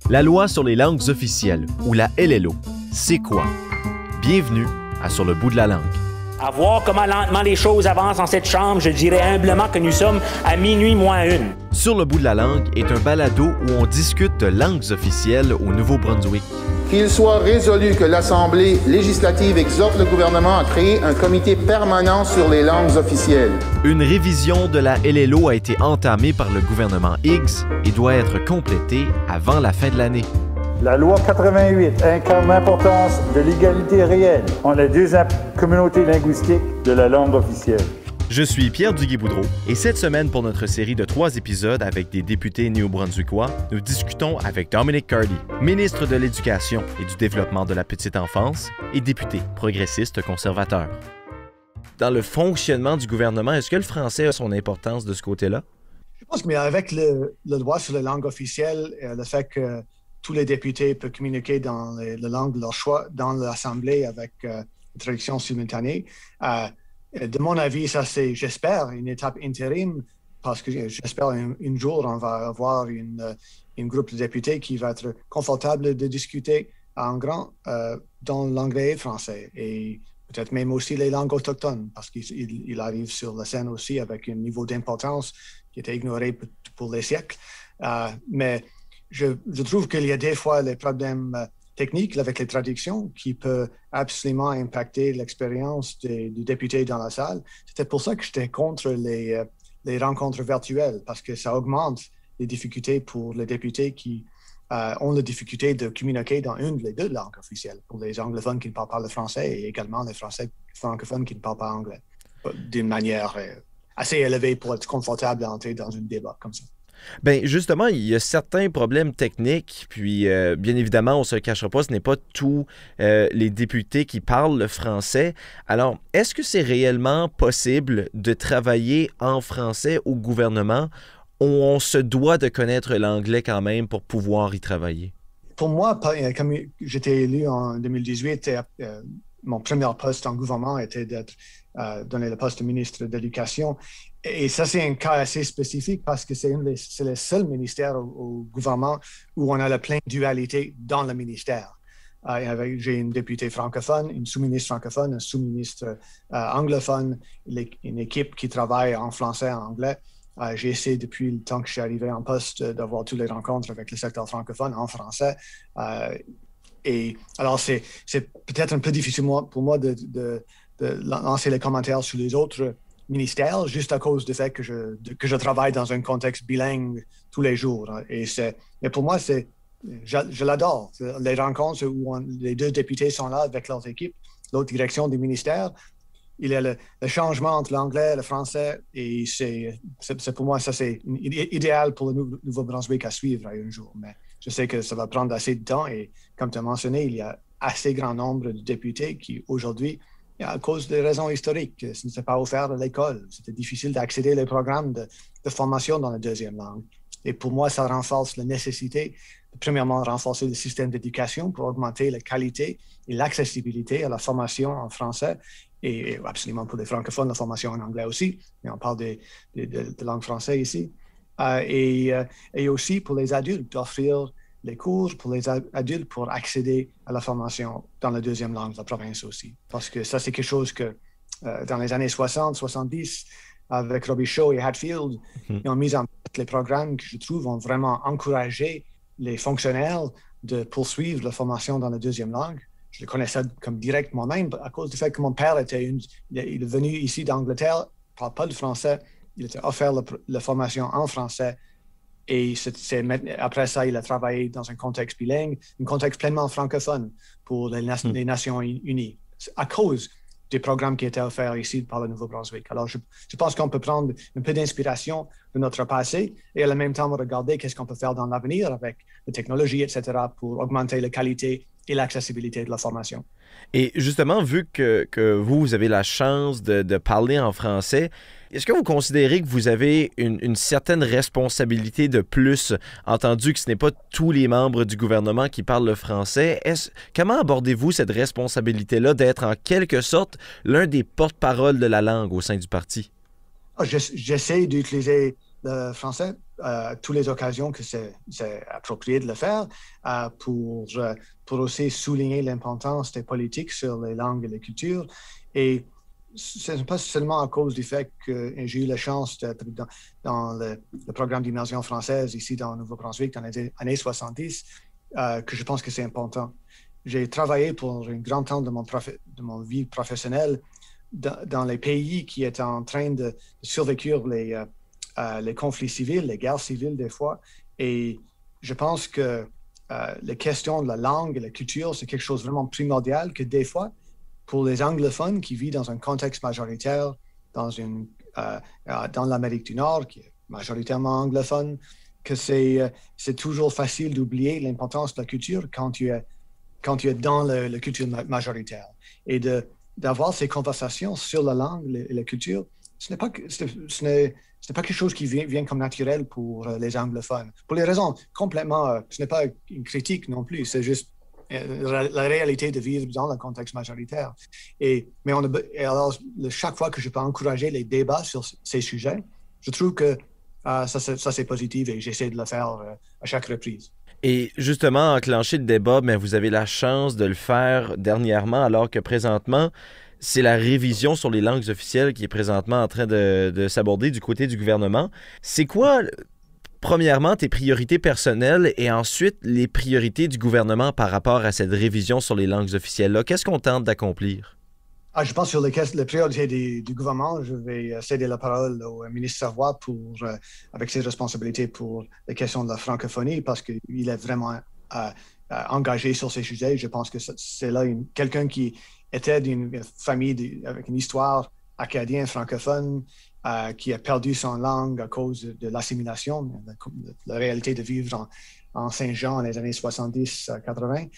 La loi sur les langues officielles, ou la LLO, c'est quoi? Bienvenue à Sur le bout de la langue. À voir comment lentement les choses avancent dans cette chambre, je dirais humblement que nous sommes à minuit moins une. Sur le bout de la langue est un balado où on discute de langues officielles au Nouveau-Brunswick. Qu'il soit résolu que l'Assemblée législative exhorte le gouvernement à créer un comité permanent sur les langues officielles. Une révision de la LLO a été entamée par le gouvernement Higgs et doit être complétée avant la fin de l'année. La loi 88 incarne l'importance de l'égalité réelle entre les deux communautés linguistiques de la langue officielle. Je suis Pierre Duguay-Boudreau et cette semaine, pour notre série de 3 épisodes avec des députés néo-brunswickois, nous discutons avec Dominic Cardy, ministre de l'Éducation et du Développement de la petite enfance et député progressiste conservateur. Dans le fonctionnement du gouvernement, est-ce que le français a son importance de ce côté-là? Je pense que le droit sur les langues officielles, le fait que tous les députés peuvent communiquer dans la langue de leur choix dans l'Assemblée avec une traduction simultanée, de mon avis, ça c'est, j'espère, une étape intérim parce que j'espère un jour on va avoir une groupe de députés qui va être confortable de discuter en grand dans l'anglais et le français et peut-être même aussi les langues autochtones parce qu'il arrive sur la scène aussi avec un niveau d'importance qui était ignoré pour des siècles. Mais je trouve qu'il y a des fois les problèmes technique avec les traductions qui peut absolument impacter l'expérience des députés dans la salle. C'était pour ça que j'étais contre les rencontres virtuelles parce que ça augmente les difficultés pour les députés qui ont la difficulté de communiquer dans une des deux langues officielles, pour les anglophones qui ne parlent pas le français et également les français francophones qui ne parlent pas anglais, d'une manière assez élevée pour être confortable à entrer dans un débat comme ça. Bien, justement, il y a certains problèmes techniques, puis bien évidemment, on ne se le cachera pas, ce n'est pas tous les députés qui parlent le français. Alors, est-ce que c'est réellement possible de travailler en français au gouvernement où on se doit de connaître l'anglais quand même pour pouvoir y travailler? Pour moi, comme j'étais élu en 2018, mon premier poste en gouvernement était d'être donné le poste de ministre de l'Éducation. Et ça, c'est un cas assez spécifique parce que c'est le seul ministère au gouvernement où on a la pleine dualité dans le ministère. J'ai une députée francophone, une sous-ministre francophone, un sous-ministre anglophone, une équipe qui travaille en français et en anglais. J'ai essayé depuis le temps que je suis arrivé en poste d'avoir toutes les rencontres avec le secteur francophone en français. Et alors, c'est peut-être un peu difficile pour moi de lancer les commentaires sur les autres ministère juste à cause du fait que je travaille dans un contexte bilingue tous les jours. Et pour moi, je l'adore. Les rencontres où les deux députés sont là avec leurs équipes, l'autre direction du ministère, il y a le changement entre l'anglais et le français et c'est pour moi, ça c'est idéal pour le Nouveau-Brunswick à suivre un jour. Mais je sais que ça va prendre assez de temps et comme tu as mentionné, il y a assez grand nombre de députés qui aujourd'hui, à cause des raisons historiques, ce n'était pas offert à l'école. C'était difficile d'accéder aux programmes de formation dans la deuxième langue. Et pour moi, ça renforce la nécessité de, premièrement, renforcer le système d'éducation pour augmenter la qualité et l'accessibilité à la formation en français et absolument pour les francophones, la formation en anglais aussi. Mais on parle de langue française ici. Et aussi pour les adultes, d'offrir les cours pour les adultes pour accéder à la formation dans la deuxième langue de la province aussi. Parce que ça, c'est quelque chose que dans les années 60, 70, avec Robbie Shaw et Hatfield, ils ont mis en place les programmes que je trouve ont vraiment encouragé les fonctionnaires de poursuivre la formation dans la deuxième langue. Je le connaissais comme direct moi-même à cause du fait que mon père il est venu ici d'Angleterre, ne parle pas le français, il était offert la formation en français. Et après ça, il a travaillé dans un contexte bilingue, un contexte pleinement francophone pour les Nations Unies, à cause des programmes qui étaient offerts ici par le Nouveau-Brunswick. Alors, je pense qu'on peut prendre un peu d'inspiration de notre passé et en même temps regarder qu'est-ce qu'on peut faire dans l'avenir avec la technologie, etc., pour augmenter la qualité et l'accessibilité de la formation. Et justement, vu que vous avez la chance de parler en français, est-ce que vous considérez que vous avez une certaine responsabilité de plus, entendu que ce n'est pas tous les membres du gouvernement qui parlent le français? Comment abordez-vous cette responsabilité-là d'être en quelque sorte l'un des porte-parole de la langue au sein du parti? J'essaie d'utiliser le français à toutes les occasions que c'est approprié de le faire pour aussi souligner l'importance des politiques sur les langues et les cultures. Et ce n'est pas seulement à cause du fait que j'ai eu la chance d'être dans le programme d'immersion française ici dans le Nouveau-Brunswick dans les années 70 que je pense que c'est important. J'ai travaillé pour une grande temps de mon vie professionnelle dans les pays qui étaient en train de survécure les conflits civils, les guerres civiles des fois. Et je pense que les questions de la langue et la culture, c'est quelque chose de vraiment primordial que des fois, pour les anglophones qui vivent dans un contexte majoritaire, dans l'Amérique du Nord, qui est majoritairement anglophone, que c'est toujours facile d'oublier l'importance de la culture quand tu es dans la culture majoritaire. Et d'avoir ces conversations sur la langue et la culture, ce n'est pas quelque chose qui vient comme naturel pour les anglophones. Pour les raisons complètement, ce n'est pas une critique non plus, c'est juste la réalité de vivre dans le contexte majoritaire. Alors, chaque fois que je peux encourager les débats sur ces sujets, je trouve que ça c'est positif et j'essaie de le faire à chaque reprise. Et justement, enclencher le débat, mais vous avez la chance de le faire dernièrement, alors que présentement, c'est la révision sur les langues officielles qui est présentement en train de s'aborder du côté du gouvernement. C'est quoi, premièrement, tes priorités personnelles et ensuite les priorités du gouvernement par rapport à cette révision sur les langues officielles-là? Qu'est-ce qu'on tente d'accomplir? Je pense sur les priorités du gouvernement, je vais céder la parole au ministre Savoie avec ses responsabilités pour les questions de la francophonie, parce qu'il est vraiment engagé sur ces sujets. Je pense que c'est là quelqu'un qui était d'une famille avec une histoire acadienne francophone, qui a perdu son langue à cause de l'assimilation, la réalité de vivre en Saint-Jean dans les années 70-80,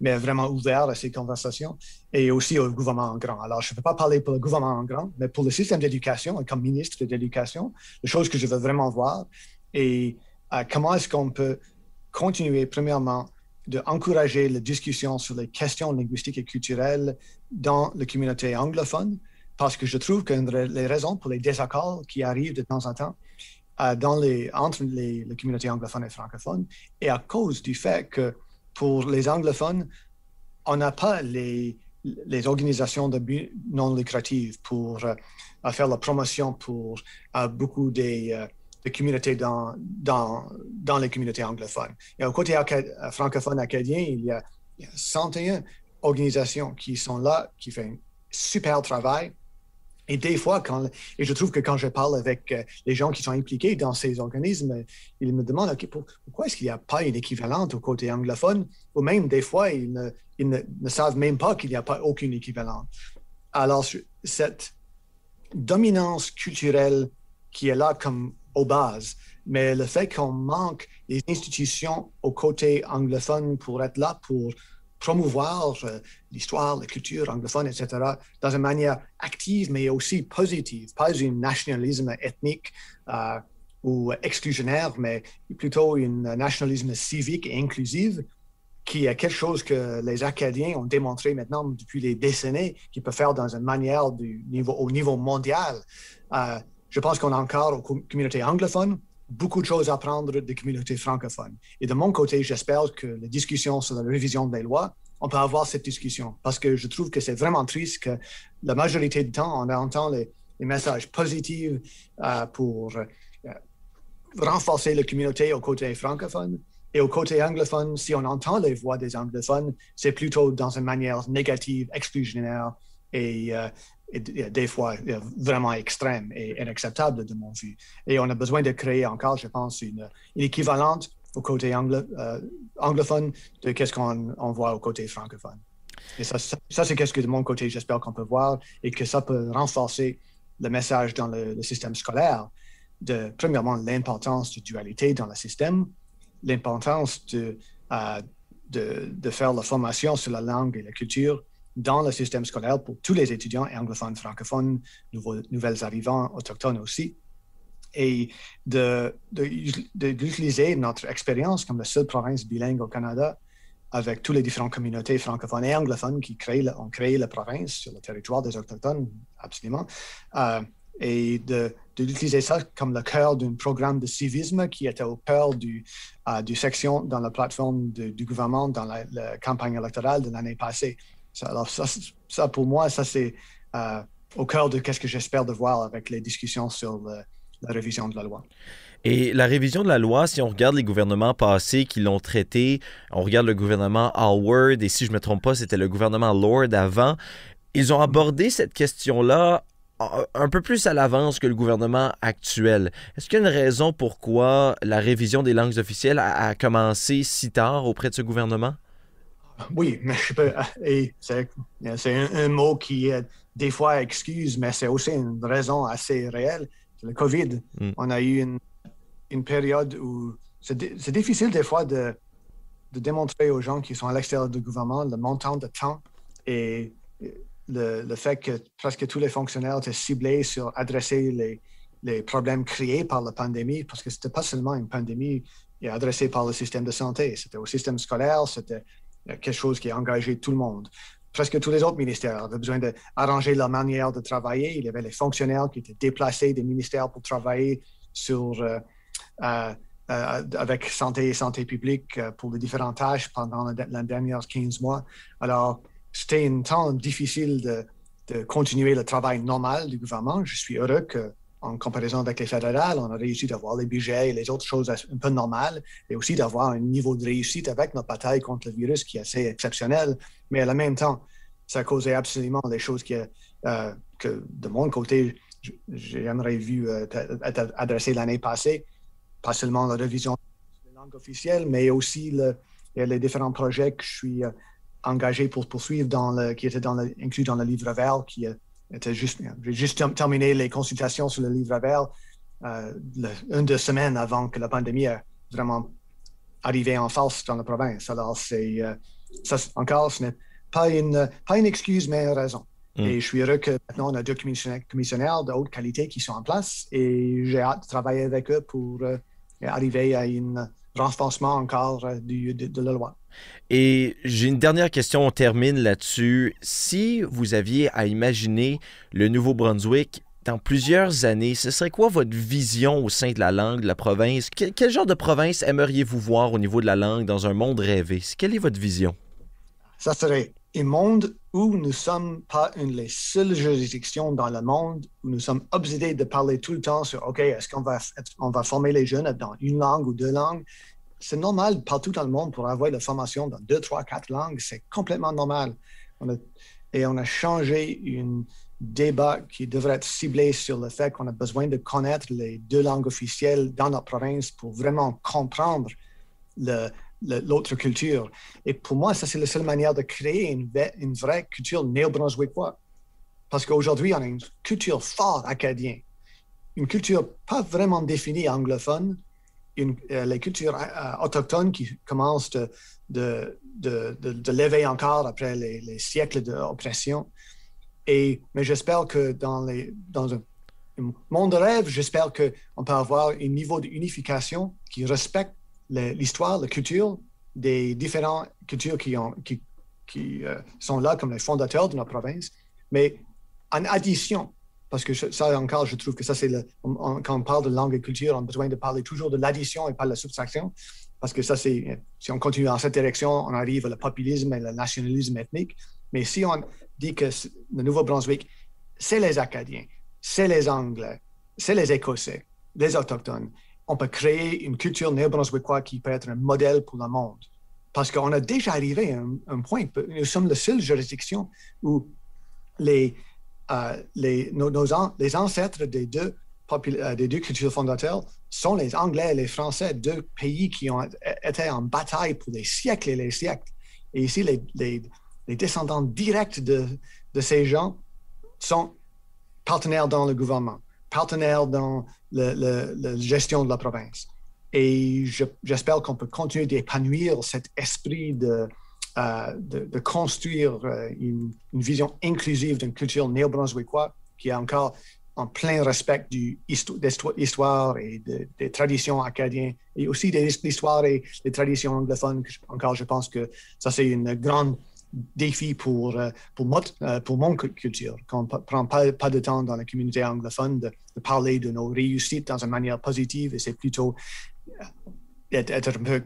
mais vraiment ouvert à ces conversations, et aussi au gouvernement en grand. Alors, je ne peux pas parler pour le gouvernement en grand, mais pour le système d'éducation, et comme ministre de l'Éducation, la chose que je veux vraiment voir est comment est-ce qu'on peut continuer, premièrement, d'encourager la discussion sur les questions linguistiques et culturelles dans la communauté anglophone, parce que je trouve que les raisons pour les désaccords qui arrivent de temps en temps entre les communautés anglophones et francophones est à cause du fait que pour les anglophones, on n'a pas les organisations de but non lucratives pour faire la promotion pour beaucoup des communautés dans les communautés anglophones. Et au côté francophone acadien, il y a 101 organisations qui sont là, qui font un super travail. Et des fois, et je trouve que quand je parle avec les gens qui sont impliqués dans ces organismes, ils me demandent pourquoi est-ce qu'il n'y a pas une équivalente au côté anglophone, ou même des fois, ils ne savent même pas qu'il n'y a pas aucune équivalente. Alors, cette dominance culturelle qui est là comme aux bases, mais le fait qu'on manque des institutions au côté anglophone pour être là, pour promouvoir l'histoire, la culture anglophone, etc., dans une manière active, mais aussi positive, pas un nationalisme ethnique ou exclusionnaire, mais plutôt un nationalisme civique et inclusif, qui est quelque chose que les Acadiens ont démontré maintenant depuis des décennies, qu'ils peuvent faire dans une manière au niveau mondial. Je pense qu'on a encore aux communautés anglophones beaucoup de choses à apprendre des communautés francophones. Et de mon côté, j'espère que la discussion sur la révision des lois, on peut avoir cette discussion, parce que je trouve que c'est vraiment triste que la majorité du temps, on entend les messages positifs pour renforcer la communauté au côté francophone. Et au côté anglophone, si on entend les voix des anglophones, c'est plutôt dans une manière négative, exclusionnaire et des fois vraiment extrême et inacceptable de mon vue. Et on a besoin de créer encore, je pense, une équivalente au côté anglophone de qu'est-ce qu'on voit au côté francophone. Et ça c'est qu'est-ce que de mon côté, j'espère qu'on peut voir et que ça peut renforcer le message dans le système scolaire de, premièrement, l'importance de dualité dans le système, l'importance de faire la formation sur la langue et la culture dans le système scolaire pour tous les étudiants anglophones, francophones, nouvelles arrivants, autochtones aussi, et d'utiliser notre expérience comme la seule province bilingue au Canada avec toutes les différentes communautés francophones et anglophones qui ont créé la province sur le territoire des Autochtones, absolument. et d'utiliser ça comme le cœur d'un programme de civisme qui était au cœur du section dans la plateforme du gouvernement dans la campagne électorale de l'année passée. Alors ça pour moi, ça c'est au cœur de ce que j'espère de voir avec les discussions sur la révision de la loi. Et la révision de la loi, si on regarde les gouvernements passés qui l'ont traité, on regarde le gouvernement Hallward, et si je ne me trompe pas, c'était le gouvernement Lord avant, ils ont abordé cette question-là un peu plus à l'avance que le gouvernement actuel. Est-ce qu'il y a une raison pourquoi la révision des langues officielles a commencé si tard auprès de ce gouvernement? Oui, mais c'est un mot qui des fois excuse, mais c'est aussi une raison assez réelle. C'est le COVID. On a eu une période où c'est difficile des fois de démontrer aux gens qui sont à l'extérieur du gouvernement le montant de temps et le fait que presque tous les fonctionnaires étaient ciblés sur adresser les problèmes créés par la pandémie, parce que ce n'était pas seulement une pandémie adressée par le système de santé, c'était au système scolaire, c'était quelque chose qui a engagé tout le monde. Presque tous les autres ministères avaient besoin d'arranger leur manière de travailler. Il y avait les fonctionnaires qui étaient déplacés des ministères pour travailler avec santé et santé publique pour les différentes tâches pendant les derniers 15 mois. Alors, c'était un temps difficile de continuer le travail normal du gouvernement. Je suis heureux qu'en comparaison avec les fédérales, on a réussi d'avoir les budgets et les autres choses un peu normales et aussi d'avoir un niveau de réussite avec notre bataille contre le virus qui est assez exceptionnel. Mais en même temps, ça a causé absolument des choses que de mon côté, j'aimerais vu être adressées l'année passée. Pas seulement la révision des langues officielles, mais aussi les différents projets que je suis engagé pour poursuivre qui étaient inclus dans le livre vert, qui était j'ai juste terminé les consultations sur le livre vert une 2 semaines avant que la pandémie ait vraiment arrivé en force dans la province. Alors, ça encore, ce n'est pas une excuse, mais une raison. Et je suis heureux que maintenant on a 2 commissionnaires de haute qualité qui sont en place et j'ai hâte de travailler avec eux pour arriver à un renforcement encore de la loi. Et j'ai une dernière question, on termine là-dessus. Si vous aviez à imaginer le Nouveau-Brunswick dans plusieurs années, ce serait quoi votre vision au sein de la langue de la province? Quel genre de province aimeriez-vous voir au niveau de la langue dans un monde rêvé? Quelle est votre vision? Ça serait un monde où nous ne sommes pas une des seules juridictions dans le monde, où nous sommes obsédés de parler tout le temps sur, OK, est-ce qu'on va former les jeunes dans une langue ou 2 langues? C'est normal partout dans le monde pour avoir la formation dans 2, 3, 4 langues. C'est complètement normal. On a changé un débat qui devrait être ciblé sur le fait qu'on a besoin de connaître les 2 langues officielles dans notre province pour vraiment comprendre l'autre culture. Et pour moi, ça, c'est la seule manière de créer une vraie culture néo-brunswickoise. Parce qu'aujourd'hui, on a une culture forte acadienne, une culture pas vraiment définie anglophone, les cultures autochtones qui commencent de lever encore après les siècles d'oppression. Mais j'espère que dans un monde de rêve, j'espère qu'on peut avoir un niveau d'unification qui respecte l'histoire, la culture des différentes cultures qui sont là comme les fondateurs de notre province, mais en addition, parce que ça encore, je trouve que ça c'est quand on parle de langue et culture, on a besoin de parler toujours de l'addition et pas de la subtraction, parce que ça c'est, si on continue dans cette direction, on arrive au populisme et le nationalisme ethnique, mais si on dit que le Nouveau-Brunswick, c'est les Acadiens, c'est les Anglais, c'est les Écossais, les Autochtones, on peut créer une culture néo-brunswickoise qui peut être un modèle pour le monde. Parce qu'on a déjà arrivé à un point, nous sommes la seule juridiction où les ancêtres des deux cultures fondateurs sont les Anglais et les Français, 2 pays qui ont été en bataille pour des siècles et des siècles. Et ici, les descendants directs de ces gens sont partenaires dans le gouvernement, partenaires dans la gestion de la province. Et j'espère qu'on peut continuer d'épanouir cet esprit de construire une vision inclusive d'une culture néo-brunswickoise qui est encore en plein respect de l'histoire et des traditions acadiennes et aussi de l'histoire et des traditions anglophones. Encore, je pense que ça, c'est une grande défi pour mon culture. Qu'on ne prend pas de temps dans la communauté anglophone de parler de nos réussites dans une manière positive, et c'est plutôt être un peu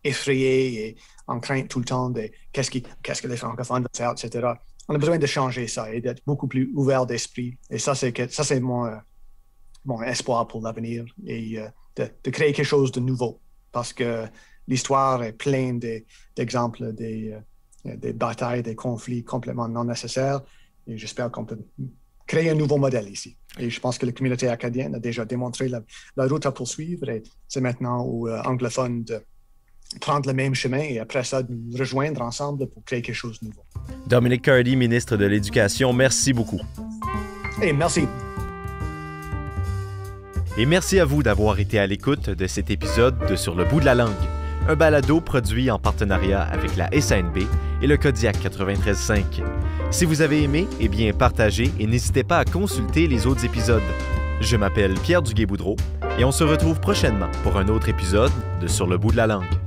effrayé et en crainte tout le temps de qu'est-ce que les francophones vont faire, etc. On a besoin de changer ça et d'être beaucoup plus ouvert d'esprit. Et ça, c'est mon espoir pour l'avenir, et de créer quelque chose de nouveau. Parce que l'histoire est pleine d'exemples des batailles, des conflits complètement non nécessaires. Et j'espère qu'on peut créer un nouveau modèle ici. Et je pense que la communauté acadienne a déjà démontré la route à poursuivre. Et c'est maintenant aux anglophones de prendre le même chemin et après ça, de nous rejoindre ensemble pour créer quelque chose de nouveau. Dominic Cardy, ministre de l'Éducation, merci beaucoup. Et merci. Et merci à vous d'avoir été à l'écoute de cet épisode de Sur le bout de la langue, un balado produit en partenariat avec la SANB et le Kodiak 93.5. Si vous avez aimé, eh bien partagez et n'hésitez pas à consulter les autres épisodes. Je m'appelle Pierre Duguay-Boudreau et on se retrouve prochainement pour un autre épisode de Sur le bout de la langue.